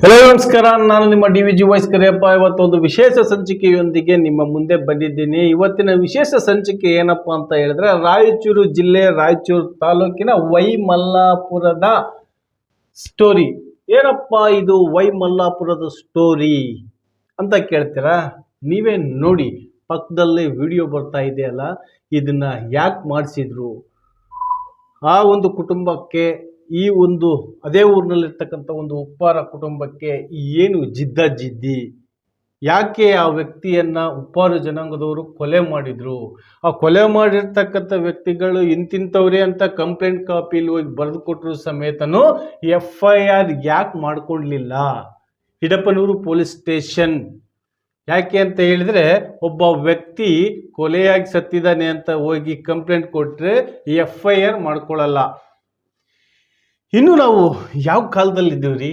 Hello ನಮಸ್ಕಾರ, ನಾನು ನಿಮ್ಮ ಡಿ.ವಿ.ಜಿ. ವಾಯ್ಸ್ ಕರಿಯಪ್ಪ. ಇವತ್ತೊಂದು ವಿಶೇಷ ಸಂಚಿಕೆಯೊಂದಿಗೆ ನಿಮ್ಮ ಮುಂದೆ ಬಂದಿದ್ದೀನಿ. ಇವತ್ತಿನ ವಿಶೇಷ ಸಂಚಿಕೆ ಏನಪ್ಪಾ ಅಂತ ಹೇಳಿದ್ರೆ, ರಾಯಚೂರು ಜಿಲ್ಲೆ ರಾಯಚೂರು ತಾಲೂಕಿನ ವೈಮಲ್ಲಾಪುರದ ಸ್ಟೋರಿ. ಏನಪ್ಪಾ ಇದು ವೈಮಲ್ಲಾಪುರದ ಸ್ಟೋರಿ ಅಂತ ಕೇಳ್ತೀರಾ? ನೀವೇ ನೋಡಿ, ಪಕ್ಕದಲ್ಲೇ ವಿಡಿಯೋ ಬರ್ತಾ ಇದೆಯಲ್ಲ, ಇದನ್ನ ಯಾಕೆ ಮಾಡಿಸಿದ್ರು, ಆ ಒಂದು ಕುಟುಂಬಕ್ಕೆ, ಈ ಒಂದು ಅದೇ ಊರಿನಲ್ಲಿರ್ತಕ್ಕಂಥ ಒಂದು ಉಪ್ಪಾರ ಕುಟುಂಬಕ್ಕೆ ಏನು ಜಿದ್ದಿ, ಯಾಕೆ ಆ ವ್ಯಕ್ತಿಯನ್ನ ಉಪ್ಪಾರ ಜನಾಂಗದವರು ಕೊಲೆ ಮಾಡಿದ್ರು, ಆ ಕೊಲೆ ಮಾಡಿರ್ತಕ್ಕಂಥ ವ್ಯಕ್ತಿಗಳು ಇಂತಿಂಥವ್ರೆ ಅಂತ ಕಂಪ್ಲೇಂಟ್ ಕಾಪಿಲಿ ಹೋಗಿ ಬರೆದು ಕೊಟ್ಟರು ಸಮೇತನು FIR ಯಾಕೆ ಮಾಡ್ಕೊಳ್ಲಿಲ್ಲ ಹಿಡಪನೂರು ಪೊಲೀಸ್ ಸ್ಟೇಷನ್? ಯಾಕೆ ಅಂತ ಹೇಳಿದ್ರೆ, ಒಬ್ಬ ವ್ಯಕ್ತಿ ಕೊಲೆಯಾಗಿ ಸತ್ತಿದ್ದಾನೆ ಅಂತ ಹೋಗಿ ಕಂಪ್ಲೇಂಟ್ ಕೊಟ್ಟರೆ FIR ಮಾಡ್ಕೊಳ್ಳಲ್ಲ. ಇನ್ನು ನಾವು ಯಾವ ಕಾಲದಲ್ಲಿದ್ದೀವ್ರಿ?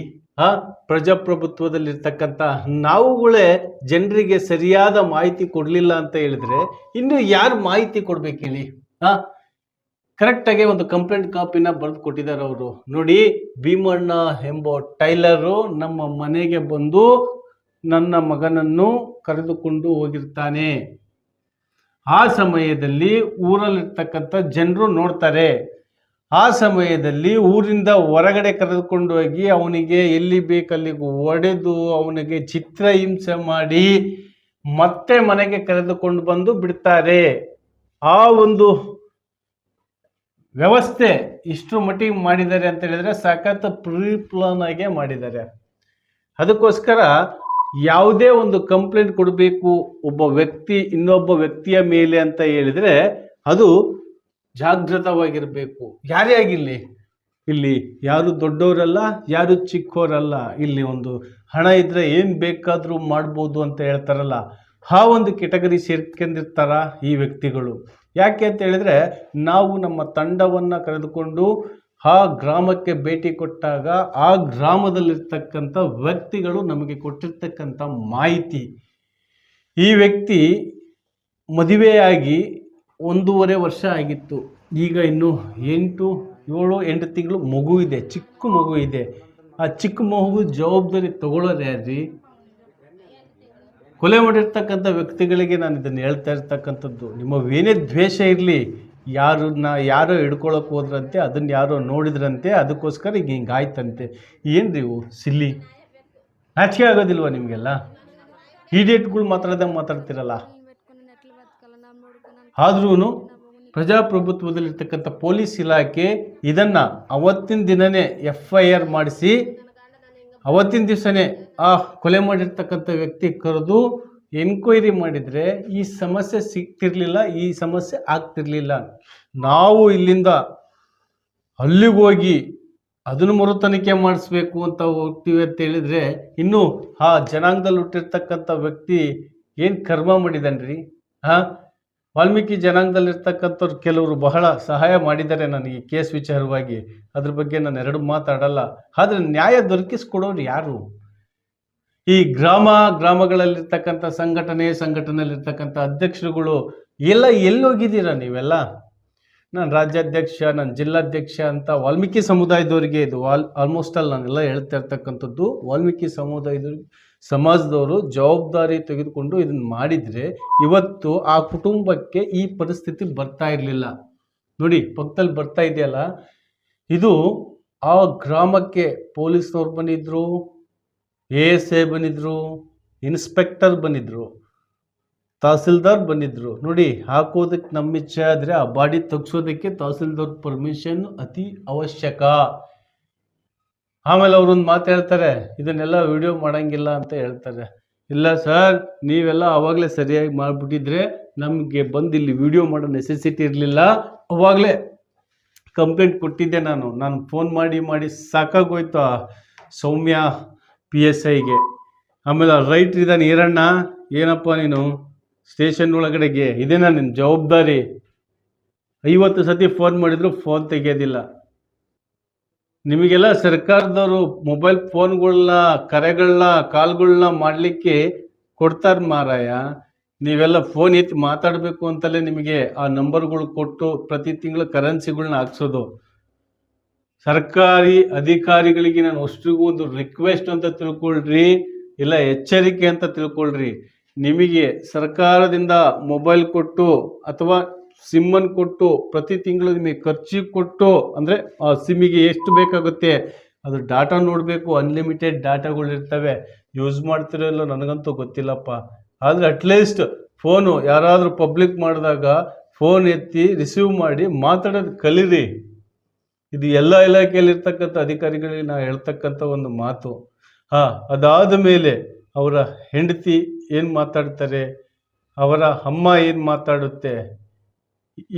ಪ್ರಜಾಪ್ರಭುತ್ವದಲ್ಲಿರ್ತಕ್ಕಂಥ ನಾವುಗಳೇ ಜನರಿಗೆ ಸರಿಯಾದ ಮಾಹಿತಿ ಕೊಡಲಿಲ್ಲ ಅಂತ ಹೇಳಿದ್ರೆ ಇನ್ನು ಯಾರು ಮಾಹಿತಿ ಕೊಡ್ಬೇಕು ಹೇಳಿ? ಕರೆಕ್ಟಾಗಿ ಒಂದು ಕಂಪ್ಲೇಂಟ್ ಕಾಪಿನ ಬರೆದು ಕೊಟ್ಟಿದ್ದಾರೆ ಅವರು. ನೋಡಿ, ಭೀಮಣ್ಣ ಎಂಬ ಟೈಲರು ನಮ್ಮ ಮನೆಗೆ ಬಂದು ನನ್ನ ಮಗನನ್ನು ಕರೆದುಕೊಂಡು ಹೋಗಿರ್ತಾನೆ. ಆ ಸಮಯದಲ್ಲಿ ಊರಲ್ಲಿರ್ತಕ್ಕಂಥ ಜನರು ನೋಡ್ತಾರೆ. ಆ ಸಮಯದಲ್ಲಿ ಊರಿಂದ ಹೊರಗಡೆ ಕರೆದುಕೊಂಡು ಹೋಗಿ ಅವನಿಗೆ ಎಲ್ಲಿ ಬೇಕಲ್ಲಿಗೆ ಹೊಡೆದು ಅವನಿಗೆ ಚಿತ್ರಹಿಂಸೆ ಮಾಡಿ ಮತ್ತೆ ಮನೆಗೆ ಕರೆದುಕೊಂಡು ಬಂದು ಬಿಡ್ತಾರೆ. ಆ ಒಂದು ವ್ಯವಸ್ಥೆ ಇಷ್ಟು ಮಟ್ಟಿಗೆ ಮಾಡಿದ್ದಾರೆ ಅಂತ ಹೇಳಿದ್ರೆ ಸಖತ್ ಪ್ಲಾನ್ ಆಗಿ ಮಾಡಿದ್ದಾರೆ. ಅದಕ್ಕೋಸ್ಕರ ಯಾವುದೇ ಒಂದು ಕಂಪ್ಲೇಂಟ್ ಕೊಡಬೇಕು ಒಬ್ಬ ವ್ಯಕ್ತಿ ಇನ್ನೊಬ್ಬ ವ್ಯಕ್ತಿಯ ಮೇಲೆ ಅಂತ ಹೇಳಿದ್ರೆ ಅದು ಜಾಗೃತವಾಗಿರಬೇಕು. ಯಾರೇ ಆಗಿರಲಿ, ಇಲ್ಲಿ ಯಾರು ದೊಡ್ಡವರಲ್ಲ, ಯಾರು ಚಿಕ್ಕವರಲ್ಲ. ಇಲ್ಲಿ ಒಂದು ಹಣ ಇದ್ರೆ ಏನು ಬೇಕಾದರೂ ಮಾಡ್ಬೋದು ಅಂತ ಹೇಳ್ತಾರಲ್ಲ, ಆ ಒಂದು ಕೆಟಗರಿ ಸೇರ್ಕೊಂಡಿರ್ತಾರ ಈ ವ್ಯಕ್ತಿಗಳು. ಯಾಕೆ ಅಂತ ಹೇಳಿದ್ರೆ, ನಾವು ನಮ್ಮ ತಂಡವನ್ನು ಕರೆದುಕೊಂಡು ಆ ಗ್ರಾಮಕ್ಕೆ ಭೇಟಿ ಕೊಟ್ಟಾಗ ಆ ಗ್ರಾಮದಲ್ಲಿರ್ತಕ್ಕಂಥ ವ್ಯಕ್ತಿಗಳು ನಮಗೆ ಕೊಟ್ಟಿರ್ತಕ್ಕಂಥ ಮಾಹಿತಿ, ಈ ವ್ಯಕ್ತಿ ಮದುವೆಯಾಗಿ 1.5 ವರ್ಷ ಆಗಿತ್ತು. ಈಗ ಇನ್ನು 7-8 ತಿಂಗಳು ಮಗು ಇದೆ, ಚಿಕ್ಕ ಮಗು ಇದೆ. ಆ ಚಿಕ್ಕ ಮಗು ಜವಾಬ್ದಾರಿ ತಗೊಳ್ಳೋರು ಯಾರ್ರಿ? ಕೊಲೆ ಮಾಡಿರ್ತಕ್ಕಂಥ ವ್ಯಕ್ತಿಗಳಿಗೆ ನಾನು ಇದನ್ನು ಹೇಳ್ತಾ ಇರ್ತಕ್ಕಂಥದ್ದು. ನಿಮ್ಮವೇನೇ ದ್ವೇಷ ಇರಲಿ, ಯಾರೋ ಹಿಡ್ಕೊಳಕ್ಕೆ ಹೋದ್ರಂತೆ, ಅದನ್ನು ಯಾರೋ ನೋಡಿದ್ರಂತೆ, ಅದಕ್ಕೋಸ್ಕರ ಈಗ ಹಿಂಗಾಯ್ತಂತೆ. ಏನ್ರಿ ಇವು ಸಿಲ್ಲಿ? ನಾಚಿಕೆ ಆಗೋದಿಲ್ವ ನಿಮಗೆಲ್ಲ? ಈಡೇಟ್ಗಳು ಮಾತಾಡ್ತಿರಲ್ಲ. ಆದ್ರೂ ಪ್ರಜಾಪ್ರಭುತ್ವದಲ್ಲಿರ್ತಕ್ಕಂಥ ಪೊಲೀಸ್ ಇಲಾಖೆ ಇದನ್ನ ಅವತ್ತಿನ ದಿನನೇ FIR ಮಾಡಿಸಿ ಅವತ್ತಿನ ದಿವಸನೇ ಆ ಕೊಲೆ ಮಾಡಿರ್ತಕ್ಕಂಥ ವ್ಯಕ್ತಿ ಕರೆದು ಎನ್ಕ್ವೈರಿ ಮಾಡಿದರೆ ಈ ಸಮಸ್ಯೆ ಸಿಗ್ತಿರ್ಲಿಲ್ಲ, ಈ ಸಮಸ್ಯೆ ಆಗ್ತಿರ್ಲಿಲ್ಲ. ನಾವು ಇಲ್ಲಿಂದ ಅಲ್ಲಿಗೆ ಹೋಗಿ ಅದನ್ನು ಮರು ತನಿಖೆ ಮಾಡಿಸ್ಬೇಕು ಅಂತ ಹೋಗ್ತೀವಿ ಅಂತ ಹೇಳಿದ್ರೆ, ಇನ್ನು ಆ ಜನಾಂಗದಲ್ಲಿ ಹುಟ್ಟಿರ್ತಕ್ಕಂಥ ವ್ಯಕ್ತಿ ಏನು ಕರ್ಮ ಮಾಡಿದನ್ರಿ? ವಾಲ್ಮೀಕಿ ಜನಾಂಗದಲ್ಲಿರ್ತಕ್ಕಂಥವ್ರು ಕೆಲವರು ಬಹಳ ಸಹಾಯ ಮಾಡಿದ್ದಾರೆ ನನಗೆ ಕೇಸ್ ವಿಚಾರವಾಗಿ. ಅದ್ರ ಬಗ್ಗೆ ನಾನು ಎರಡು ಮಾತಾಡಲ್ಲ. ಆದರೆ ನ್ಯಾಯ ದೊರಕಿಸ್ಕೊಡೋರು ಯಾರು? ಈ ಗ್ರಾಮಗಳಲ್ಲಿರ್ತಕ್ಕಂಥ ಸಂಘಟನೆಯಲ್ಲಿರ್ತಕ್ಕಂಥ ಅಧ್ಯಕ್ಷರುಗಳು ಎಲ್ಲ ಎಲ್ಲಿ ಹೋಗಿದ್ದೀರಾ ನೀವೆಲ್ಲ? ನಾನು ರಾಜ್ಯಾಧ್ಯಕ್ಷ, ನಾನು ಜಿಲ್ಲಾಧ್ಯಕ್ಷ ಅಂತ ವಾಲ್ಮೀಕಿ ಸಮುದಾಯದವರಿಗೆ ಇದು ಆಲ್ಮೋಸ್ಟ್ ಆಲ್ ನಾನೆಲ್ಲ ಹೇಳ್ತಾ ಇರ್ತಕ್ಕಂಥದ್ದು. ವಾಲ್ಮೀಕಿ ಸಮಾಜದವರು ಜವಾಬ್ದಾರಿ ತೆಗೆದುಕೊಂಡು ಇದನ್ನು ಮಾಡಿದರೆ ಇವತ್ತು ಆ ಕುಟುಂಬಕ್ಕೆ ಈ ಪರಿಸ್ಥಿತಿ ಬರ್ತಾ ಇರಲಿಲ್ಲ. ನೋಡಿ, ಪಕ್ಕದಲ್ಲಿ ಬರ್ತಾ ಇದೆಯಲ್ಲ, ಇದು ಆ ಗ್ರಾಮಕ್ಕೆ ಪೊಲೀಸ್ನವ್ರು ಬಂದಿದ್ರು, ASI ಬಂದಿದ್ರು, ಇನ್ಸ್ಪೆಕ್ಟರ್ ಬಂದಿದ್ರು, ತಹಸೀಲ್ದಾರ್ ಬಂದಿದ್ರು. ನೋಡಿ, ಹಾಕೋದಕ್ಕೆ ನಮ್ಮ ಇಚ್ಛೆ ಆದರೆ ಆ ಬಾಡಿ ತೆಗ್ಸೋದಕ್ಕೆ ತಹಸೀಲ್ದಾರ್ ಪರ್ಮಿಷನ್ ಅತಿ ಅವಶ್ಯಕ. ಆಮೇಲೆ ಅವ್ರೊಂದು ಮಾತು ಹೇಳ್ತಾರೆ, ಇದನ್ನೆಲ್ಲ ವಿಡಿಯೋ ಮಾಡೋಂಗಿಲ್ಲ ಅಂತ ಹೇಳ್ತಾರೆ. ಇಲ್ಲ ಸರ್, ನೀವೆಲ್ಲ ಅವಾಗಲೇ ಸರಿಯಾಗಿ ಮಾಡಿಬಿಟ್ಟಿದ್ರೆ ನಮಗೆ ಬಂದು ಇಲ್ಲಿ ವಿಡಿಯೋ ಮಾಡೋ ನೆಸೆಸಿಟಿ ಇರಲಿಲ್ಲ. ಅವಾಗಲೇ ಕಂಪ್ಲೇಂಟ್ ಕೊಟ್ಟಿದ್ದೆ ನಾನು ಫೋನ್ ಮಾಡಿ ಸಾಕಾಗೋಯ್ತು ಆ ಸೌಮ್ಯ PSIಗೆ. ಆಮೇಲೆ ರೈಟ್ ಇದ್ದಾನೆ ಈರಣ್ಣ, ಏನಪ್ಪ ನೀನು ಸ್ಟೇಷನ್ ಒಳಗಡೆಗೆ ಇದೇನಾ ನಿನ್ನ ಜವಾಬ್ದಾರಿ? 50 ಸತಿ ಫೋನ್ ಮಾಡಿದ್ರು ಫೋನ್ ತೆಗೆಯೋದಿಲ್ಲ. ನಿಮಗೆಲ್ಲ ಸರ್ಕಾರದವರು ಮೊಬೈಲ್ ಫೋನ್ಗಳನ್ನ, ಕರೆಗಳನ್ನ, ಕಾಲ್ಗಳನ್ನ ಮಾಡಲಿಕ್ಕೆ ಕೊಡ್ತಾರೆ ಮಾರಾಯ. ನೀವೆಲ್ಲ ಫೋನ್ ಎತ್ತಿ ಮಾತಾಡಬೇಕು ಅಂತಲೇ ನಿಮಗೆ ಆ ನಂಬರ್ಗಳು ಕೊಟ್ಟು ಪ್ರತಿ ತಿಂಗಳು ಕರೆನ್ಸಿಗಳನ್ನ ಹಾಕ್ಸೋದು. ಸರ್ಕಾರಿ ಅಧಿಕಾರಿಗಳಿಗೆ ನಾನು ಅಷ್ಟಿಗೂ ಒಂದು ರಿಕ್ವೆಸ್ಟ್ ಅಂತ ತಿಳ್ಕೊಳ್ರಿ, ಇಲ್ಲ ಎಚ್ಚರಿಕೆ ಅಂತ ತಿಳ್ಕೊಳ್ರಿ. ನಿಮಗೆ ಸರ್ಕಾರದಿಂದ ಮೊಬೈಲ್ ಕೊಟ್ಟು ಅಥವಾ ಸಿಮ್ಮನ್ನು ಕೊಟ್ಟು ಪ್ರತಿ ತಿಂಗಳು ನಿಮಗೆ ಖರ್ಚಿಗೆ ಕೊಟ್ಟು, ಅಂದರೆ ಆ ಸಿಮ್ಮಿಗೆ ಎಷ್ಟು ಬೇಕಾಗುತ್ತೆ ಅದು ಡಾಟಾ ನೋಡಬೇಕು, ಅನ್ಲಿಮಿಟೆಡ್ ಡಾಟಾಗಳಿರ್ತವೆ. ಯೂಸ್ ಮಾಡ್ತಿರೋ ಇಲ್ಲ ನನಗಂತೂ ಗೊತ್ತಿಲ್ಲಪ್ಪ. ಆದರೆ ಅಟ್ಲೀಸ್ಟ್ ಫೋನು ಯಾರಾದರೂ ಪಬ್ಲಿಕ್ ಮಾಡಿದಾಗ ಫೋನ್ ಎತ್ತಿ ರಿಸೀವ್ ಮಾಡಿ ಮಾತಾಡೋದು ಕಲೀರಿ. ಇದು ಎಲ್ಲ ಇಲಾಖೆಯಲ್ಲಿರ್ತಕ್ಕಂಥ ಅಧಿಕಾರಿಗಳಿಗೆ ನಾವು ಹೇಳ್ತಕ್ಕಂಥ ಒಂದು ಮಾತು. ಅದಾದ ಮೇಲೆ ಅವರ ಹೆಂಡತಿ ಏನು ಮಾತಾಡ್ತಾರೆ, ಅವರ ಅಮ್ಮ ಏನು ಮಾತಾಡುತ್ತೆ,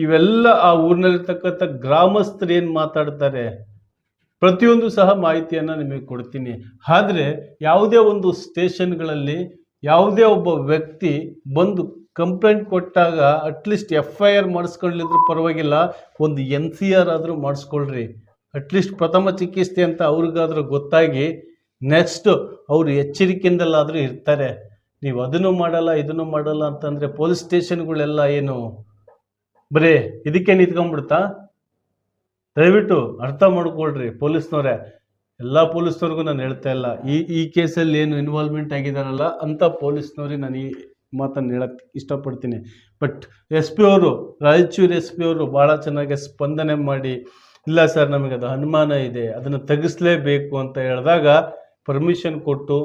ಇವೆಲ್ಲ ಆ ಊರಿನಲ್ಲಿರ್ತಕ್ಕಂಥ ಗ್ರಾಮಸ್ಥರು ಏನು ಮಾತಾಡ್ತಾರೆ, ಪ್ರತಿಯೊಂದು ಸಹ ಮಾಹಿತಿಯನ್ನು ನಿಮಗೆ ಕೊಡ್ತೀನಿ. ಆದರೆ ಯಾವುದೇ ಒಂದು ಸ್ಟೇಷನ್ಗಳಲ್ಲಿ ಯಾವುದೇ ಒಬ್ಬ ವ್ಯಕ್ತಿ ಬಂದು ಕಂಪ್ಲೇಂಟ್ ಕೊಟ್ಟಾಗ ಅಟ್ಲೀಸ್ಟ್ FIR ಮಾಡಿಸ್ಕೊಳ್ಳಿದ್ರು ಪರವಾಗಿಲ್ಲ, ಒಂದು NCR ಆದರೂ ಮಾಡಿಸ್ಕೊಳ್ರಿ. ಅಟ್ಲೀಸ್ಟ್ ಪ್ರಥಮ ಚಿಕಿತ್ಸೆ ಅಂತ ಅವ್ರಿಗಾದ್ರೂ ಗೊತ್ತಾಗಿ ನೆಕ್ಸ್ಟ್ ಅವರು ಎಚ್ಚರಿಕೆಯಿಂದಲಾದರೂ ಇರ್ತಾರೆ. ನೀವು ಅದನ್ನು ಮಾಡಲ್ಲ ಇದನ್ನು ಮಾಡಲ್ಲ ಅಂತಂದರೆ ಪೊಲೀಸ್ ಸ್ಟೇಷನ್ಗಳೆಲ್ಲ ಏನು ಬರೀ ಇದಕ್ಕೆ ನಿಂತ್ಕೊಂಡ್ಬಿಡ್ತಾ? ದಯವಿಟ್ಟು ಅರ್ಥ ಮಾಡ್ಕೊಳ್ರಿ ಪೊಲೀಸ್ನವರೇ. ಎಲ್ಲ ಪೊಲೀಸ್ನವ್ರಿಗೂ ನಾನು ಹೇಳ್ತಾ ಇಲ್ಲ, ಈ ಕೇಸಲ್ಲಿ ಏನು ಇನ್ವಾಲ್ವ್ಮೆಂಟ್ ಆಗಿದಾರಲ್ಲ ಅಂಥ ಪೊಲೀಸ್ನವ್ರಿಗೆ ನಾನು ಈ ಮಾತನ್ನು ಹೇಳಕ್ಕೆ ಇಷ್ಟಪಡ್ತೀನಿ. ಬಟ್ SP ಅವರು, ರಾಯಚೂರು SP ಅವರು ಭಾಳ ಚೆನ್ನಾಗಿ ಸ್ಪಂದನೆ ಮಾಡಿ, ಇಲ್ಲ ಸರ್ ನಮಗೆ ಅದು ಅನುಮಾನ ಇದೆ, ಅದನ್ನು ತೆಗೆಸಲೇಬೇಕು ಅಂತ ಹೇಳಿದಾಗ ಪರ್ಮಿಷನ್ ಕೊಟ್ಟು,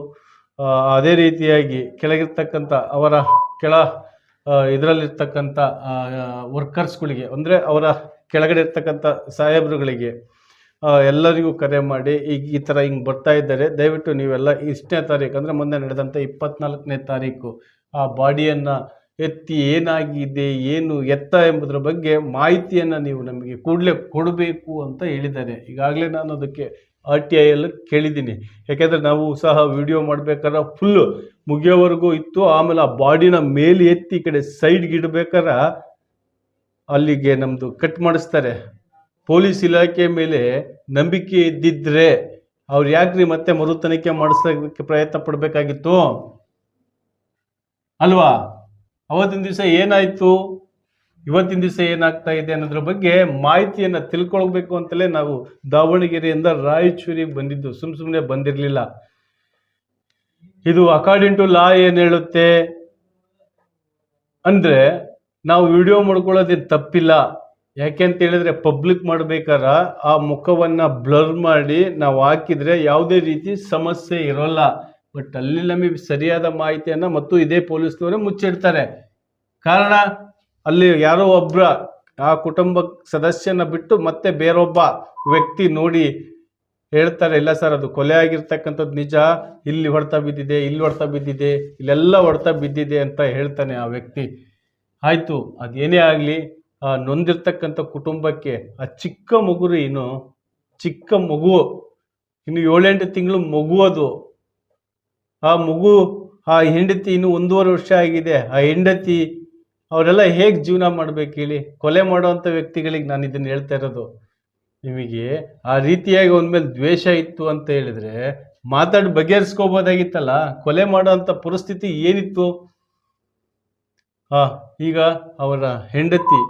ಅದೇ ರೀತಿಯಾಗಿ ಕೆಳಗಿರ್ತಕ್ಕಂಥ ಅವರ ಇದರಲ್ಲಿರ್ತಕ್ಕಂಥ ವರ್ಕರ್ಸ್ಗಳಿಗೆ, ಅಂದರೆ ಅವರ ಕೆಳಗಡೆ ಇರ್ತಕ್ಕಂಥ ಸಾಹೇಬ್ರುಗಳಿಗೆ ಎಲ್ಲರಿಗೂ ಕರೆ ಮಾಡಿ ಈ ಥರ ಹಿಂಗೆ ಬರ್ತಾ ಇದ್ದಾರೆ, ದಯವಿಟ್ಟು ನೀವೆಲ್ಲ ಇಷ್ಟನೇ ತಾರೀಕು ಅಂದರೆ ಮೊನ್ನೆ ನಡೆದಂಥ 24ನೇ ತಾರೀಕು ಆ ಬಾಡಿಯನ್ನು ಎತ್ತಿ ಏನಾಗಿದೆ ಏನು ಎತ್ತ ಎಂಬುದರ ಬಗ್ಗೆ ಮಾಹಿತಿಯನ್ನು ನೀವು ನಮಗೆ ಕೂಡಲೇ ಕೊಡಬೇಕು ಅಂತ ಹೇಳಿದ್ದಾರೆ. ಈಗಾಗಲೇ ನಾನು ಅದಕ್ಕೆ RTI ಕೇಳಿದ್ದೀನಿ. ಯಾಕೆಂದರೆ ನಾವು ಸಹ ವಿಡಿಯೋ ಮಾಡಬೇಕಾದ್ರೆ ಫುಲ್ಲು ಮುಗಿಯೋವರೆಗೂ ಇತ್ತು. ಆಮೇಲೆ ಆ ಬಾಡಿನ ಮೇಲೆ ಎತ್ತಿ ಈ ಕಡೆ ಸೈಡ್ಗೆ ಇಡಬೇಕಾದ್ರೆ ಅಲ್ಲಿಗೆ ನಮ್ಮದು ಕಟ್ ಮಾಡಿಸ್ತಾರೆ. ಪೊಲೀಸ್ ಇಲಾಖೆ ಮೇಲೆ ನಂಬಿಕೆ ಇದ್ದಿದ್ರೆ ಅವ್ರು ಯಾಕ್ರಿ ಮತ್ತೆ ಮರು ತನಿಖೆ ಮಾಡಿಸೋದಕ್ಕೆ ಪ್ರಯತ್ನ ಪಡಬೇಕಾಗಿತ್ತು ಅಲ್ವಾ? ಅವತ್ತಿನ ದಿವಸ ಏನಾಯಿತು, ಇವತ್ತಿನ ದಿವಸ ಏನಾಗ್ತಾ ಇದೆ ಅನ್ನೋದ್ರ ಬಗ್ಗೆ ಮಾಹಿತಿಯನ್ನು ತಿಳ್ಕೊಳ್ಬೇಕು ಅಂತಲೇ ನಾವು ದಾವಣಗೆರೆಯಿಂದ ರಾಯಚೂರಿಗೆ ಬಂದಿದ್ದು, ಸುಮ್ಮನೆ ಬಂದಿರಲಿಲ್ಲ. ಇದು ಅಕಾರ್ಡಿಂಗ್ ಟು ಲಾ ಏನು ಹೇಳುತ್ತೆ ಅಂದರೆ ನಾವು ವಿಡಿಯೋ ಮಾಡ್ಕೊಳ್ಳೋದೇನು ತಪ್ಪಿಲ್ಲ. ಯಾಕೆ ಅಂತ ಹೇಳಿದ್ರೆ ಪಬ್ಲಿಕ್ ಮಾಡ್ಬೇಕಾರ ಆ ಮುಖವನ್ನು ಬ್ಲರ್ ಮಾಡಿ ನಾವು ಹಾಕಿದರೆ ಯಾವುದೇ ರೀತಿ ಸಮಸ್ಯೆ ಇರೋಲ್ಲ. ಬಟ್ ಅಲ್ಲಿ ನಮಗೆ ಸರಿಯಾದ ಮಾಹಿತಿಯನ್ನು ಮತ್ತು ಇದೇ ಪೊಲೀಸ್ನವರೇ ಮುಚ್ಚಿಡ್ತಾರೆ. ಕಾರಣ ಅಲ್ಲಿ ಯಾರೋ ಒಬ್ಬರ ಆ ಕುಟುಂಬ ಸದಸ್ಯನ ಬಿಟ್ಟು ಮತ್ತೆ ಬೇರೊಬ್ಬ ವ್ಯಕ್ತಿ ನೋಡಿ ಹೇಳ್ತಾರೆ, ಇಲ್ಲ ಸರ್ ಅದು ಕೊಲೆ ಆಗಿರ್ತಕ್ಕಂಥದ್ದು ನಿಜ, ಇಲ್ಲಿ ಹೊಡೆತ ಬಿದ್ದಿದೆ, ಇಲ್ಲಿ ಹೊಡೆತ ಬಿದ್ದಿದೆ, ಇಲ್ಲೆಲ್ಲ ಹೊಡೆತ ಬಿದ್ದಿದೆ ಅಂತ ಹೇಳ್ತಾನೆ ಆ ವ್ಯಕ್ತಿ. ಆಯಿತು, ಅದೇನೇ ಆಗಲಿ, ಆ ನೊಂದಿರ್ತಕ್ಕಂಥ ಕುಟುಂಬಕ್ಕೆ ಆ ಚಿಕ್ಕ ಮಗು ಚಿಕ್ಕ ಮಗು, ಇನ್ನು 7-8 ತಿಂಗಳು ಮಗು, ಅದು ಆ ಮಗು, ಆ ಹೆಂಡತಿ ಇನ್ನು 1.5 ವರ್ಷ ಆಗಿದೆ. ಆ ಹೆಂಡತಿ ಅವರೆಲ್ಲ ಹೇಗೆ ಜೀವನ ಮಾಡ್ಬೇಕು ಹೇಳಿ? ಕೊಲೆ ಮಾಡೋವಂಥ ವ್ಯಕ್ತಿಗಳಿಗೆ ನಾನು ಇದನ್ನು ಹೇಳ್ತಾ ಇರೋದು. ನಿಮಗೆ ಆ ರೀತಿಯಾಗಿ ಅವನ ಮೇಲೆ ದ್ವೇಷ ಇತ್ತು ಅಂತ ಹೇಳಿದ್ರೆ ಮಾತಾಡಿ ಬಗೆಹರಿಸ್ಕೋಬೋದಾಗಿತ್ತಲ್ಲ. ಕೊಲೆ ಮಾಡೋವಂಥ ಪರಿಸ್ಥಿತಿ ಏನಿತ್ತು? ಈಗ ಅವರ ಹೆಂಡತಿ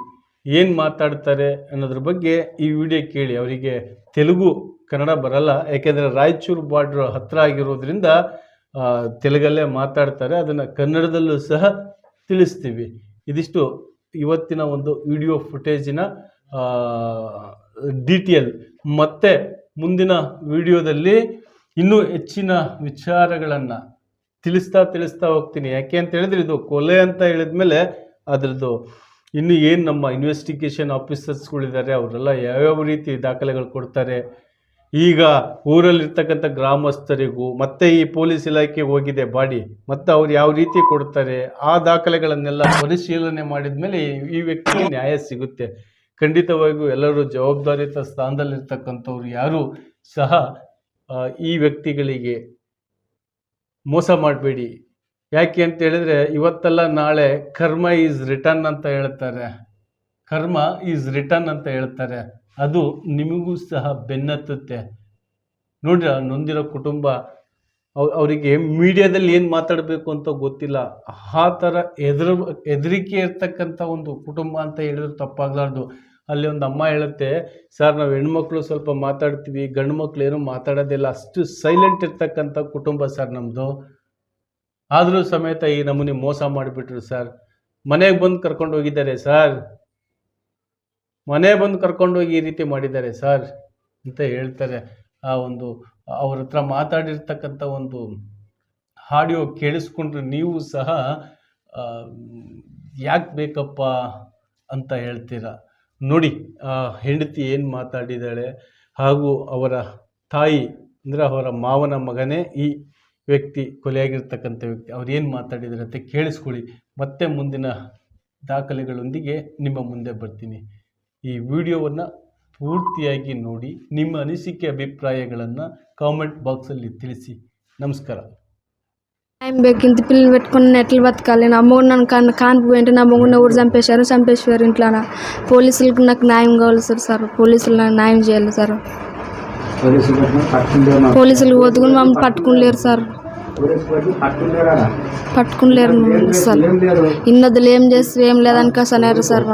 ಏನು ಮಾತಾಡ್ತಾರೆ ಅನ್ನೋದ್ರ ಬಗ್ಗೆ ಈ ವಿಡಿಯೋ ಕೇಳಿ. ಅವರಿಗೆ ತೆಲುಗು ಕನ್ನಡ ಬರಲ್ಲ, ಯಾಕೆಂದರೆ ರಾಯಚೂರು ಬಾರ್ಡ್ರ್ ಹತ್ರ ಆಗಿರೋದ್ರಿಂದ ತೆಲುಗಲ್ಲೇ ಮಾತಾಡ್ತಾರೆ. ಅದನ್ನು ಕನ್ನಡದಲ್ಲೂ ಸಹ ತಿಳಿಸ್ತೀವಿ. ಇದಿಷ್ಟು ಇವತ್ತಿನ ಒಂದು ವಿಡಿಯೋ ಫುಟೇಜಿನ ಡೀಟೇಲ್. ಮತ್ತೆ ಮುಂದಿನ ವಿಡಿಯೋದಲ್ಲಿ ಇನ್ನೂ ಹೆಚ್ಚಿನ ವಿಚಾರಗಳನ್ನು ತಿಳಿಸ್ತಾ ಹೋಗ್ತೀನಿ. ಯಾಕೆ ಅಂತ ಹೇಳಿದ್ರೆ ಇದು ಕೊಲೆ ಅಂತ ಹೇಳಿದ್ಮೇಲೆ ಅದರದ್ದು ಇನ್ನು ಏನು ನಮ್ಮ ಇನ್ವೆಸ್ಟಿಗೇಷನ್ ಆಫೀಸರ್ಸ್ಗಳಿದ್ದಾರೆ ಅವರೆಲ್ಲ ಯಾವ್ಯಾವ ರೀತಿ ದಾಖಲೆಗಳು ಕೊಡ್ತಾರೆ, ಈಗ ಊರಲ್ಲಿರ್ತಕ್ಕಂಥ ಗ್ರಾಮಸ್ಥರಿಗೂ ಮತ್ತೆ ಈ ಪೊಲೀಸ್ ಇಲಾಖೆಗೆ ಹೋಗಿದೆ ಬಾಡಿ, ಮತ್ತು ಅವ್ರು ಯಾವ ರೀತಿ ಕೊಡ್ತಾರೆ, ಆ ದಾಖಲೆಗಳನ್ನೆಲ್ಲ ಪರಿಶೀಲನೆ ಮಾಡಿದ ಮೇಲೆ ಈ ವ್ಯಕ್ತಿಗೆ ನ್ಯಾಯ ಸಿಗುತ್ತೆ. ಖಂಡಿತವಾಗಿಯೂ ಎಲ್ಲರೂ ಜವಾಬ್ದಾರಿಯುತ ಸ್ಥಾನದಲ್ಲಿರ್ತಕ್ಕಂಥವ್ರು ಯಾರೂ ಸಹ ಈ ವ್ಯಕ್ತಿಗಳಿಗೆ ಮೋಸ ಮಾಡಬೇಡಿ. ಯಾಕೆ ಅಂತ ಹೇಳಿದ್ರೆ ಇವತ್ತೆಲ್ಲ ನಾಳೆ ಕರ್ಮ ಈಸ್ ರಿಟರ್ನ್ ಅಂತ ಹೇಳ್ತಾರೆ. ಕರ್ಮ ಈಸ್ ರಿಟರ್ನ್ ಅಂತ ಹೇಳ್ತಾರೆ. ಅದು ನಿಮಗೂ ಸಹ ಬೆನ್ನತ್ತುತ್ತೆ. ನೋಡ್ರಿ, ನೊಂದಿರೋ ಕುಟುಂಬ, ಅವರಿಗೆ ಮೀಡಿಯಾದಲ್ಲಿ ಏನು ಮಾತಾಡಬೇಕು ಅಂತ ಗೊತ್ತಿಲ್ಲ. ಆ ಥರ ಹೆದರಿಕೆ ಇರ್ತಕ್ಕಂಥ ಒಂದು ಕುಟುಂಬ ಅಂತ ಹೇಳಿದ್ರೆ ತಪ್ಪಾಗಲಾರ್ದು. ಅಲ್ಲಿ ಒಂದು ಅಮ್ಮ ಹೇಳುತ್ತೆ, ಸರ್ ನಾವು ಹೆಣ್ಮಕ್ಳು ಸ್ವಲ್ಪ ಮಾತಾಡ್ತೀವಿ, ಗಂಡು ಮಕ್ಳು ಏನೂ ಮಾತಾಡೋದಿಲ್ಲ, ಅಷ್ಟು ಸೈಲೆಂಟ್ ಇರ್ತಕ್ಕಂಥ ಕುಟುಂಬ ಸರ್ ನಮ್ಮದು. ಆದರೂ ಸಮೇತ ಈ ನಮೂನಿ ಮೋಸ ಮಾಡಿಬಿಟ್ರು ಸರ್. ಮನೆಗೆ ಬಂದು ಕರ್ಕೊಂಡು ಹೋಗಿದ್ದಾರೆ ಸರ್, ಮನೆ ಬಂದು ಕರ್ಕೊಂಡೋಗಿ ಈ ರೀತಿ ಮಾಡಿದ್ದಾರೆ ಸರ್ ಅಂತ ಹೇಳ್ತಾರೆ. ಆ ಒಂದು ಅವ್ರ ಹತ್ರ ಮಾತಾಡಿರ್ತಕ್ಕಂಥ ಒಂದು ಆಡಿಯೋ ಕೇಳಿಸ್ಕೊಂಡ್ರೆ ನೀವು ಸಹ ಯಾಕೆ ಬೇಕಪ್ಪ ಅಂತ ಹೇಳ್ತೀರಾ. ನೋಡಿ ಹೆಂಡತಿ ಏನು ಮಾತಾಡಿದ್ದಾಳೆ, ಹಾಗೂ ಅವರ ತಾಯಿ ಅಂದರೆ ಅವರ ಮಾವನ ಮಗನೇ ಈ ವ್ಯಕ್ತಿ, ಕೊಲೆಯಾಗಿರ್ತಕ್ಕಂಥ ವ್ಯಕ್ತಿ, ಅವ್ರು ಏನು ಮಾತಾಡಿದ್ದಾರೆ ಅಂತ ಕೇಳಿಸ್ಕೊಳ್ಳಿ. ಮತ್ತೆ ಮುಂದಿನ ದಾಖಲೆಗಳೊಂದಿಗೆ ನಿಮ್ಮ ಮುಂದೆ ಬರ್ತೀನಿ. ಈ ವಿಡಿಯೋವನ್ನು ಪೂರ್ತಿಯಾಗಿ ನೋಡಿ, ನಿಮ್ಮ ಅನಿಸಿಕೆ ಅಭಿಪ್ರಾಯಗಳನ್ನು కామెంట్ బాక్స్లో ತಿಳಿಸಿ. నమస్కారం. టైం బెక్కింది పిల్లలు పెట్టుకుని నెట్లు బతకాలి. నా అమ్మ కూడా నన్ను కానిపోయింటే నా మొగుడిని ఎవరు చంపేశారు ఇంట్లో. పోలీసులకు నాకు న్యాయం కావాలి సార్. పోలీసులు నాకు న్యాయం చేయాలి సార్. పోలీసులు వదుకుని మమ్మల్ని పట్టుకునిలేరు సార్, పట్టుకునిలేరు సార్. ఇన్నదులు ఏం చేసి ఏం లేదనుక సన్నారు సార్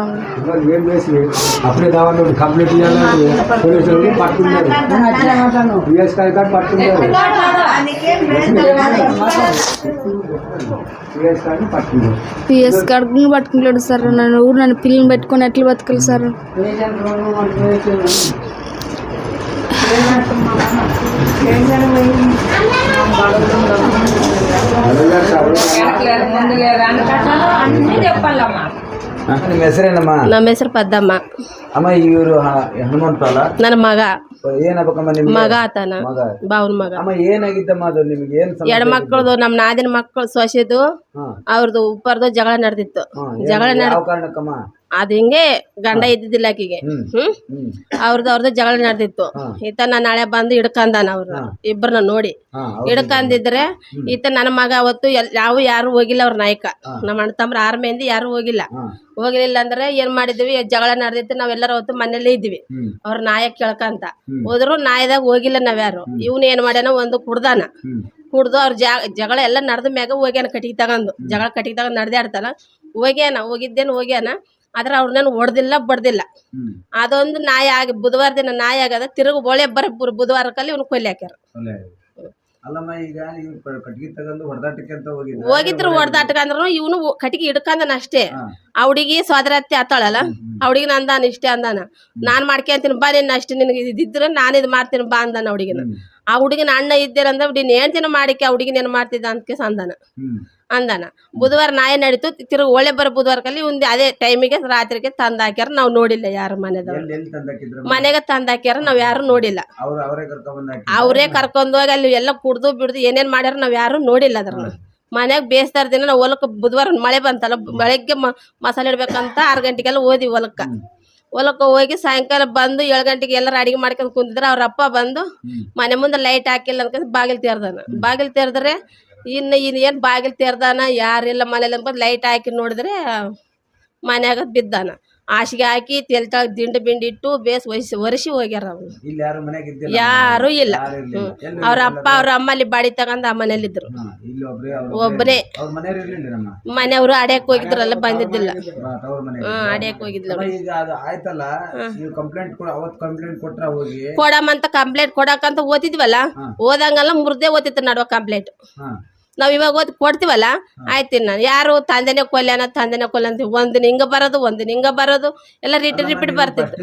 పిఎస్ కడుపుని పట్టుకునిలేడు సార్. నన్ను పిల్లల్ని పెట్టుకొని ఎట్లా బతకాలి సార్. ನಮ್ಮ ಹೆಸರು ಪದ್ದಮ್ಮ. ಅಮ್ಮ ಇವರು ಹನುಮಂತಲ್ಲ ನನ್ನ ಮಗ. ಏನಪ್ಪಮ್ಮ ನಿಮ್ಮ ಮಗ ಆತನ ಬಾವನ ಮಗ. ಅಮ್ಮ ಏನಾಗಿದ್ದಮ್ಮ ಅದು ನಿಮಗೆ? ಏನ್ ಎರಡು ಮಕ್ಕಳದು, ನಮ್ಮ ನಾದಿನ ಮಕ್ಕಳು ಸೊಸೆದು ಅವ್ರದ್ದು ಉಪ್ಪರ್ದು ಜಗಳ ನಡೆದಿತ್ತು. ಜಗಳ ಕಾರಣಕ್ಕಮ್ಮ ಅದ್ ಹಿಂಗೆ ಗಂಡ ಇದ್ದಿದ್ದಿಲ್ಲ ಆಕಿಗೆ. ಅವ್ರದ್ದು ಜಗಳ ನಡೆದಿತ್ತು. ಈತ ನಾಳೆ ಬಂದು ಹಿಡ್ಕಂದಾನ ಅವ್ರ ಇಬ್ಬರನ್ನ ನೋಡಿ. ಹಿಡ್ಕಂದಿದ್ರೆ ಈತ ನನ್ನ ಮಗ ಅವತ್ತು ಯಾರು ಹೋಗಿಲ್ಲ. ಅವ್ರ ನಾಯಕ ನಮ್ಮ ಅಣ್ಣ ತಮ್ಮ 6 ಮಂದಿ ಯಾರು ಹೋಗ್ಲಿಲ್ಲ ಅಂದ್ರೆ ಏನ್ ಮಾಡಿದ್ವಿ, ಜಗಳ ನಡೆದಿತ್ತು. ನಾವೆಲ್ಲರೂ ಅವತ್ತು ಮನೇಲಿ ಇದ್ವಿ. ಅವ್ರ ನಾಯ ಕೇಳ್ಕಂತ ಹೋದ್ರು, ನಾಯದಾಗ ಹೋಗಿಲ್ಲ ನಾವ್ಯಾರು. ಇವ್ನ ಏನ್ ಮಾಡ್ಯಾನ, ಒಂದು ಕುಡ್ದು ಅವ್ರ ಜಗಳ ಎಲ್ಲ ನಡೆದ ಮ್ಯಾಗ ಹೋಗ್ಯಾನ ಕಟ್ಟಿಗೆ ತಗೊಂಡು. ಜಗಳ ಕಟ್ಟಿಗೆ ತಗೊಂಡು ನಡೆದಾಡ್ತಾನ ಹೋಗ್ಯಾನ. ಆದ್ರೆ ಅವ್ರನ್ನ ಹೊಡೆದಿಲ್ಲ ಬಡ್ದಿಲ್ಲ. ಅದೊಂದು ನಾಯಿ ಆಗಿ ಬುಧವಾರ ದಿನ ನಾಯಿ ಆಗದ. ತಿರುಗಿ ಒಳ್ಳೆ ಬುಧವಾರಕ್ಕಲ್ಲಿ ಇವ್ನು ಕೊಲ್ಲಿ ಹಾಕ್ಯಾರ. ಹೋಗಿದ್ರು ಹೊಡೆದಾಟಕ್ಕೆ ಅಂದ್ರು ಇವನು ಕಟ್ಟಿಗೆ ಹಿಡ್ಕಂದನ ಅಷ್ಟೇ. ಆ ಹುಡುಗಿ ಸೋದರತ್ತಿ ಆತಾಳಲ್ಲ, ಆ ಹುಡುಗಿ ಅಂದಾನ ಇಷ್ಟೇ ಅಂದಾನ, ನಾನ್ ಮಾಡ್ಕೊಂತೀನಿ ಬಾ, ನಿನ್ನ ಅಷ್ಟೇ ನಿನಗೆ ಇದಿದ್ರೆ ನಾನು ಇದು ಮಾಡ್ತೀನಿ ಬಾ ಅಂದಾನ ಹುಡುಗಿನ. ಆ ಹುಡುಗಿನ ಅಣ್ಣ ಇದ್ದೇರಂದ್ರೆ ನೀನ್ ಹೇಳ್ತೀನಿ ಮಾಡಿಕೆ ಆ ಹುಡುಗಿನ ಏನ್ ಮಾಡ್ತಿದ್ದ ಅಂತ ಅಂದಾನ. ಬುಧವಾರ ನಾಯಿ ನಡೀತು. ತಿರುಗಿ ಒಳ್ಳೆ ಬುಧವಾರಕ್ಕಲ್ಲಿ ಒಂದು ಅದೇ ಟೈಮಿಗೆ ರಾತ್ರಿಗೆ ತಂದ್ ಹಾಕ್ಯಾರ. ನಾವ್ ನೋಡಿಲ್ಲ ಯಾರು ಮನೆಗೆ ತಂದ್ ಹಾಕ್ಯಾರ. ನಾವ್ ಯಾರು ನೋಡಿಲ್ಲ. ಅವರೇ ಕರ್ಕೊಂಡ್ ಹೋಗಿ ಅಲ್ಲಿ ಎಲ್ಲ ಕುಡ್ದು ಬಿಡ್ದು ಏನೇನ್ ಮಾಡ್ಯಾರ ನಾವ್ ಯಾರು ನೋಡಿಲ್ಲ. ಅದ್ರ ಮನ್ಯಾಗ ಬೇಸ್ತಾರ ದಿನ ನಾವ್ ಹೊಲಕ್ ಬುಧವಾರ ಮಳೆ ಬಂತಲ್ಲ, ಬೆಳಗ್ಗೆ ಮಸಾಲೆ ಇಡ್ಬೇಕಂತ 6 ಗಂಟೆಗೆಲ್ಲ ಹೋದ್ವಿ ಹೊಲಕ್ಕ ಹೋಗಿ ಸಾಯಂಕಾಲ ಬಂದು 7 ಗಂಟೆಗೆ ಎಲ್ಲರೂ ಅಡಿಗೆ ಮಾಡ್ಕೊಂಡ್ ಕುಂತಿದ್ರೆ ಅವ್ರ ಅಪ್ಪ ಬಂದು ಮನೆ ಮುಂದೆ ಲೈಟ್ ಹಾಕಿಲ್ಲ ಅನ್ಕೊಂಡ್ ಬಾಗಿಲು ತೆರೆದ್ರೆ ಇನ್ನು ಏನ್ ಬಾಗಿಲು ತೆರ್ದಾನ, ಯಾರಿಲ್ಲ ಮನೇಲಿ ಅನ್ಕೊಂಡು ಲೈಟ್ ಹಾಕಿ ನೋಡಿದ್ರೆ ಮನ್ಯಾಗ ಬಿದ್ದಾನ. ಹಾಸಿಗೆ ಹಾಕಿ ತೆಲ್ತಾಗ ದಿಂಡು ಇಟ್ಟು ಒರೆಸಿ ಹೋಗ್ಯಾರ. ಅವ್ನು ಯಾರು ಇಲ್ಲ. ಅವ್ರ ಅಪ್ಪ ಅವ್ರ ಅಮ್ಮ ಅಲ್ಲಿ ಬಾಡಿ ತಗೊಂಡ್ ಆ ಮನೇಲಿ ಇದ್ರು. ಒಬ್ಬನೇ ಮನೆಯವರು ಅಡ್ಯಾಕ್ ಹೋಗಿದ್ರಲ್ಲ, ಬಂದಿದ್ದಿಲ್ಲ. ಅಡ್ಯಾಕ್ ಹೋಗಿದ್ಲ. ಕೊಡಮಂತ ಕಂಪ್ಲೇಂಟ್ ಕೊಡಕಂತ ಓದಿದ್ವಲ್ಲ, ಓದಂಗಲ್ಲ ಮುರ್ದೇ ಓದಿತ್ತು ನಡುವ ಕಂಪ್ಲೇಂಟ್. ನಾವ್ ಇವಾಗ ಓದಿ ಕೊಡ್ತೀವಲ್ಲ, ಆಯ್ತೀನಿ ನಾನು ಯಾರು ತಂದೆನೆ ಕೊಲ್ಯಾನ ಅಂತೀವಿ. ಒಂದಿನ ಹಿಂಗ ಬರೋದು ಎಲ್ಲ ರಿಪೀಟ್ ಬರ್ತಿತ್ತು.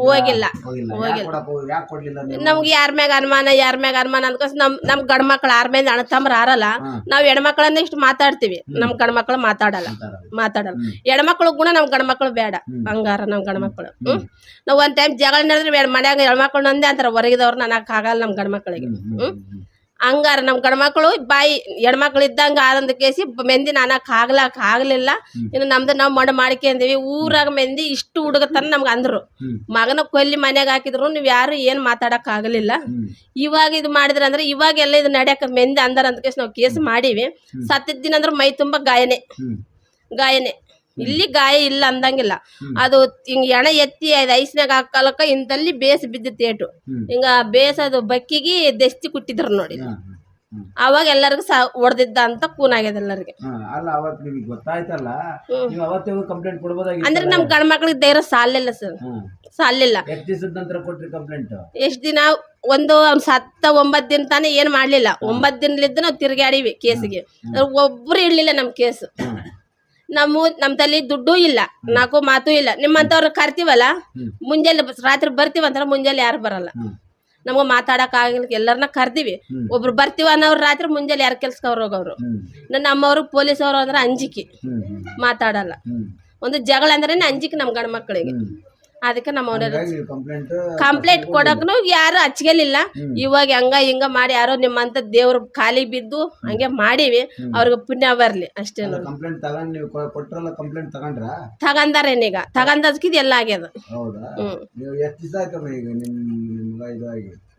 ಹೋಗಿಲ್ಲ. ನಮ್ಗೆ ಯಾರ ಮ್ಯಾಗ ಅನುಮಾನ ಅನ್ಕೋಸ್ ನಮ್ ಗಂಡ್ ಮಕ್ಳು 6 ಮಂದಿ ಅಣ್ಣ ತಮ್ಮರು ಆರಲ್ಲ. ನಾವ್ ಹೆಣ್ಮಕ್ಳನ್ನ ಇಷ್ಟು ಮಾತಾಡ್ತೀವಿ, ನಮ್ ಗಂಡ್ ಮಕ್ಳು ಮಾತಾಡಲ್ಲ. ಹೆಣ್ಮಕ್ಳು ಗುಣ ನಮ್ ಗಂಡ್ ಮಕ್ಳು ಬೇಡ. ಹಂಗಾರ ನಮ್ ಗಂಡ್ ಮಕ್ಳು ನಾವ್ ಒಂದ್ ಟೈಮ್ ಜಗಳ ನಡೆದ್ರೆ ಮನ್ಯಾಗ ಹೆಣ್ಮಕ್ಳು ನಂದೇ ಅಂತಾರ, ಹೊರಗಿದವ್ರು ನನಕ್ ಆಗಲ್ಲ ನಮ್ ಗಂಡ್ಮಕ್ಳಿಗೆ. ಹಂಗಾರ ನಮ್ ಗಂಡ್ಮಕ್ಳು ಬಾಯಿ ಹೆಣ್ಮಕ್ಳು ಇದ್ದಂಗ ಆದಂದ ಕೇಸಿ ಮೆಂದಿ ನಾನಕ್ ಆಗ್ಲಿಲ್ಲ. ಇನ್ನು ನಮ್ದು ನಾವ್ ಮಾಡ್ಕೊಂಡೀವಿ. ಊರಾಗ ಮೆಂದಿ ಇಷ್ಟು ಹುಡುಗತನ ನಮ್ಗ ಅಂದ್ರು, ಮಗನ ಕೊಲ್ಲಿ ಮನ್ಯಾಗ ಹಾಕಿದ್ರು ನೀವ್ ಯಾರು ಏನ್ ಮಾತಾಡಕ್ ಆಗ್ಲಿಲ್ಲ. ಇವಾಗ ಇದು ಮಾಡಿದ್ರ ಅಂದ್ರೆ ಇವಾಗ ಎಲ್ಲ ಇದು ನಡ್ಯಾಕ ಮೆಂದಿ ಅಂದಾರ ಅಂತ ಕೇಸಿ ನಾವ್ ಕೇಸ್ ಮಾಡೀವಿ. ಸತ್ತಿದ ದಿನ ಅಂದ್ರ ಮೈ ತುಂಬಾ ಗಾಯನೆ. ಇಲ್ಲಿ ಗಾಯ ಇಲ್ಲ ಅಂದಂಗಿಲ್ಲ. ಅದು ಹಿಂಗ ಎಣ ಎತ್ತಿ ಐಸ್ನಾಗ ಹಾಕಲಕ್ಕ ಇಂತಲ್ಲಿ ಬೇಸ್ ಬಿದ್ದಿತ್ತು ಏಟು. ಹಿಂಗ ಬೇಸದು ಬಕ್ಕಿಗೆ ದಸ್ತಿ ಕುಟ್ಟಿದ್ರು ನೋಡಿ. ಅವಾಗ ಎಲ್ಲರಿಗೂ ಹೊಡೆದಿದ್ದ ಅಂತ ಕೂನಾಗ್ಯದ ಎಲ್ಲರಿಗೆ. ಅಲ್ಲ ಅವತ್ತು ನಿಮಗೆ ಗೊತ್ತಾಯ್ತಲ್ಲ, ನೀವು ಅವತ್ತೇ ಕಂಪ್ಲೇಂಟ್ ಕೊಡ್ಬೋದಾಗಿತ್ತು. ಅಂದ್ರೆ ನಮ್ ಗಂಡ್ ಮಕ್ಳಿಗೆ ಧೈರ್ಯ ಸಾಲಿಲ್ಲ ಸರ್, ಸಾಲಿಲ್ಲ. ಎಷ್ಟು ದಿವಸದ ನಂತರ ಕೊಟ್ರಿ ಕಂಪ್ಲೇಂಟ್? ಎಷ್ಟ್ ದಿನ ಅವ್ನ್ ಸತ್ತ 9 ದಿನ ತಾನೇ ಏನ್ ಮಾಡ್ಲಿಲ್ಲ. 9 ದಿನಲಿದ್ದ ನಾವು ತಿರ್ಗಾಡಿವಿ ಕೇಸಿಗೆ, ಒಬ್ರು ಇಡ್ಲಿಲ್ಲ ನಮ್ ಕೇಸ್. ನಮ್ ತಲೆ ದುಡ್ಡು ಇಲ್ಲ, ನಾಲ್ಕು ಮಾತು ಇಲ್ಲ. ನಿಮ್ಮಂತವ್ರು ಕರ್ತೀವಲ್ಲ, ಮುಂಜಾನೆ ರಾತ್ರಿ ಬರ್ತೀವಂತಾರ, ಮುಂಜಾನೆ ಯಾರು ಬರಲ್ಲ. ನಮ್ಗ ಮಾತಾಡಕ್ ಆಗಿಲ್ಲ, ಎಲ್ಲರನ್ನ ಕರ್ದಿವಿ. ಒಬ್ರು ಬರ್ತೀವ ಅನ್ನೋರು ರಾತ್ರಿ, ಮುಂಜಾನೆ ಯಾರ ಕೆಲ್ಸಕ್ಕೆ ಅವ್ರು ಹೋಗವ್ರು. ನನ್ನ ಅಮ್ಮವ್ರು ಪೊಲೀಸ್ ಅವರು ಅಂದ್ರೆ ಅಂಜಿಕೆ, ಮಾತಾಡಲ್ಲ. ಒಂದು ಜಗಳ ಅಂದ್ರೆ ಅಂಜಿಕೆ ನಮ್ ಗಂಡ ಮಕ್ಕಳಿಗೆ. ಅದಕ್ಕೆ ನಮ್ಮ ಕಂಪ್ಲೇಂಟ್ ಕೊಡಕ್ನು ಯಾರು ಹಚ್ಗೆಲಿಲ್ಲ. ಇವಾಗ ಹಂಗ ಹಿಂಗ ಮಾಡಿ ಯಾರೋ ನಿಮ್ಮಂತ ದೇವ್ರ ಖಾಲಿ ಬಿದ್ದು ಹಂಗೆ ಮಾಡಿವಿ, ಅವ್ರಿಗೆ ಪುಣ್ಯ ಬರ್ಲಿ ಅಷ್ಟೇ. ತಗಂದಾರೇನೀಗ, ತಗಂದದ್ಕಿದ್ ಎಲ್ಲ ಆಗ್ಯದ.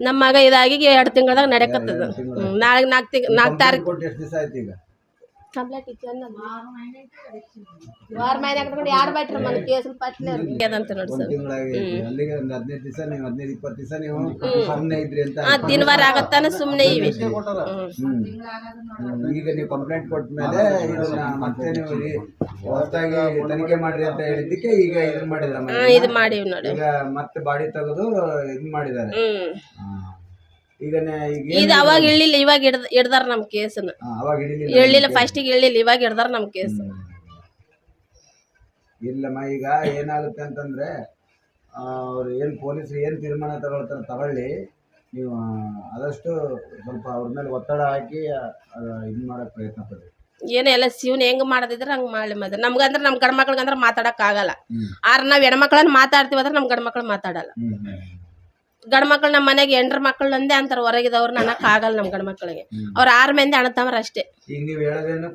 ನಮ್ಮ ಮಗ ಇದಾಗಿ 2 ತಿಂಗಳದಾಗ ನಡೆಕತ್ತದ. ನಾಳೆ 4 ತಾರೀಕು ಕಂಪ್ಲೇಂಟ್ ಇತ್ತು. 6 ಮಹಿನೆ ಕಟ್ಕೊಂಡು 2 ಬೈಟ್ರ ಮನೆ ಕೇಸ್ ಪಟ್ಲೆ ಅಂತ ನೋಡಿ ಸರ್. ದಿನವಾರ ಆಗತ್ತಾನ ಸುಮ್ನೆ ಇವಿ. ಈಗ ನೀವು ಕಂಪ್ಲೇಂಟ್ ಕೊಟ್ಟ ಮೇಲೆ ಮತ್ತೆ ನೀವು ಹೊಸದಾಗಿ ತನಿಖೆ ಮಾಡ್ರಿ ಅಂತ ಹೇಳಿದ್ದಕ್ಕೆ ಈಗ ಇದನ್ನ ಮಾಡಿದ್ರ, ಇದು ಮಾಡಿವಿ ನೋಡಿ. ಈಗ ಮತ್ತೆ ಬಾಡಿ ತೆಗೆದು ಇದು ಮಾಡಿದ್ದಾರೆ. ಇದು ಅವಾಗ ಇಳ್ಳಿಲ್ಲ, ಇವಾಗ ಹಿಡ್ದಾರ ನಮ್ ಕೇಸನ್ನ. ಇಳ್ಳಿಲ್ಲ, ಫಸ್ಟಿಗೆ ಇಳ್ಳಿಲ್ಲ, ಇವಾಗ ಹಿಡ್ದಾರ ನಮ್ ಕೇಸ್. ಇಲ್ಲಮ್ಮ, ಈಗ ಏನಾಗುತ್ತೆ ಅಂತಂದ್ರೆ ಅವ್ರು ಏನ್ ಪೊಲೀಸರು ಏನ್ ತೀರ್ಮಾನ ತಗೊಳ್ಳಿ, ನೀವು ಆದಷ್ಟು ಸ್ವಲ್ಪ ಅವ್ರ ಮೇಲೆ ಒತ್ತಡ ಹಾಕಿ ಇದು ಮಾಡಕ್ ಪ್ರಯತ್ನ ಪಡ್ರಿ. ಏನೋ ಎಲ್ಲ ಶಿವನ್ ಹೆಂಗ್ ಮಾಡದಿದ್ರೆ ಹಂಗ್ ಮಾಡ್ಲಿ. ಮತ್ತೆ ನಮ್ಗಂದ್ರೆ ನಮ್ ಗಂಡ ಮಕ್ಳಿಗಂದ್ರೆ ಮಾತಾಡಕ್ ಆಗಲ್ಲ. ನಾವ್ ಹೆಣ್ಮಕ್ಳನ್ನ ಮಾತಾಡ್ತೀವಿ ಅಂದ್ರೆ ನಮ್ ಗಂಡ ಮಕ್ಳು ಮಾತಾಡಲ್ಲ. ಗಂಡ ಮಕ್ಳು ನಮ್ಮ ಮನೆಗೆ 8 ಮಕ್ಳು ಅಂದೇ ಅಂತಾರ, ಹೊರಗಿದವ್ರು ನನಕ್ ಆಗಲ್ಲ. ನಮ್ ಗಂಡ ಮಕ್ಳಿಗೆ ಅವ್ರ 6 ಮಂದಿ ಅಣ್ಣ ತಮ್ಮರ ಅಷ್ಟೇ. ಈಗ ನೀವು ಹೇಳೋದೇನು